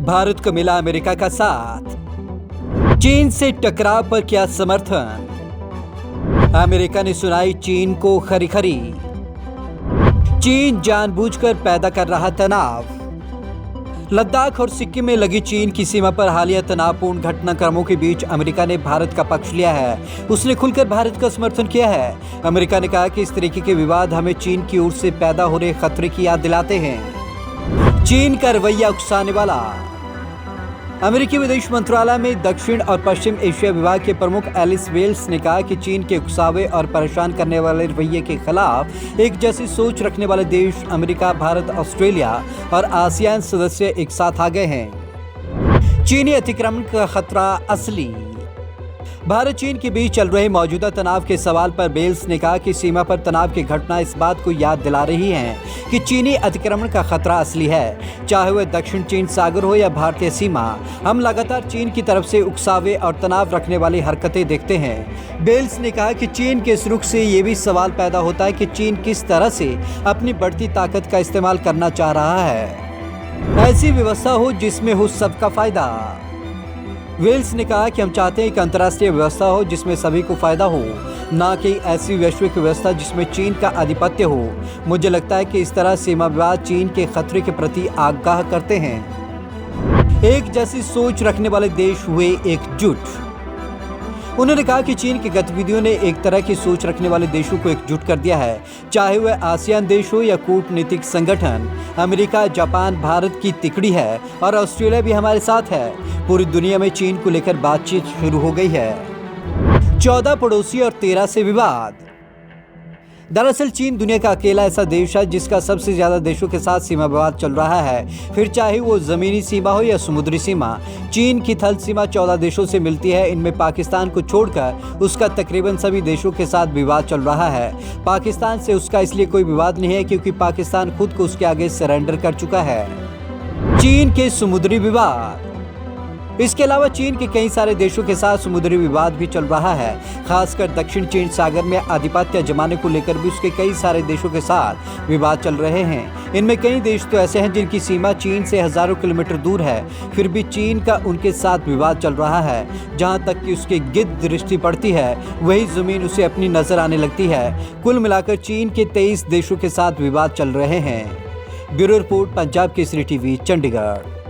भारत को मिला अमेरिका का साथ। चीन से टकराव पर किया समर्थन। अमेरिका ने सुनाई चीन को खरी खरी। चीन जानबूझकर पैदा कर रहा तनाव। लद्दाख और सिक्किम में लगी चीन की सीमा पर हालिया तनावपूर्ण घटनाक्रमों के बीच अमेरिका ने भारत का पक्ष लिया है। उसने खुलकर भारत का समर्थन किया है। अमेरिका ने कहा कि इस तरीके के विवाद हमें चीन की ओर से पैदा हो रहे खतरे की याद दिलाते हैं। चीन का रवैया उकसाने वाला। अमेरिकी विदेश मंत्रालय में दक्षिण और पश्चिम एशिया विभाग के प्रमुख एलिस वेल्स ने कहा कि चीन के उकसावे और परेशान करने वाले रवैये के खिलाफ एक जैसी सोच रखने वाले देश अमेरिका, भारत, ऑस्ट्रेलिया और आसियान सदस्य एक साथ आ गए हैं। चीनी अतिक्रमण का खतरा असली। भारत चीन के बीच चल रहे मौजूदा तनाव के सवाल पर बेल्स ने कहा कि सीमा पर तनाव की घटना इस बात को याद दिला रही है कि चीनी अतिक्रमण का खतरा असली है। चाहे वह दक्षिण चीन सागर हो या भारतीय सीमा, हम लगातार चीन की तरफ से उकसावे और तनाव रखने वाली हरकतें देखते हैं। बेल्स ने कहा कि चीन के इस रुख से ये भी सवाल पैदा होता है कि चीन किस तरह से अपनी बढ़ती ताकत का इस्तेमाल करना चाह रहा है। ऐसी व्यवस्था हो जिसमें हो सबका फायदा। वेल्स ने कहा कि हम चाहते हैं कि अंतर्राष्ट्रीय व्यवस्था हो जिसमें सभी को फायदा हो, ना कि ऐसी वैश्विक व्यवस्था जिसमें चीन का आधिपत्य हो। मुझे लगता है कि इस तरह सीमा विवाद चीन के खतरे के प्रति आगाह करते हैं। एक जैसी सोच रखने वाले देश हुए एकजुट। उन्होंने कहा कि चीन की गतिविधियों ने एक तरह की सोच रखने वाले देशों को एकजुट कर दिया है, चाहे वह आसियान देश हो या कूटनीतिक संगठन। अमेरिका, जापान भारत की तिकड़ी है और ऑस्ट्रेलिया भी हमारे साथ है। पूरी दुनिया में चीन को लेकर बातचीत शुरू हो गई है। 14 पड़ोसी और 13 से विवाद। दरअसल चीन दुनिया का अकेला ऐसा देश है जिसका सबसे ज्यादा देशों के साथ सीमा विवाद चल रहा है। फिर चाहे वो जमीनी सीमा हो या समुद्री सीमा, चीन की थल सीमा 14 देशों से मिलती है। इनमें पाकिस्तान को छोड़कर उसका तकरीबन सभी देशों के साथ विवाद चल रहा है। पाकिस्तान से उसका इसलिए कोई विवाद नहीं है क्योंकि पाकिस्तान खुद को उसके आगे सरेंडर कर चुका है। चीन के समुद्री विवाद। इसके अलावा चीन के कई सारे देशों के साथ समुद्री विवाद भी चल रहा है। खासकर दक्षिण चीन सागर में आधिपत्य जमाने को लेकर भी उसके कई सारे देशों के साथ विवाद चल रहे हैं। इनमें कई देश तो ऐसे हैं जिनकी सीमा चीन से हजारों किलोमीटर दूर है, फिर भी चीन का उनके साथ विवाद चल रहा है। जहां तक कि उसकी गिद्ध दृष्टि पड़ती है, वही जमीन उसे अपनी नजर आने लगती है। कुल मिलाकर चीन के 23 देशों के साथ विवाद चल रहे हैं। Bureau report, Punjab Kesari TV, Chandigarh.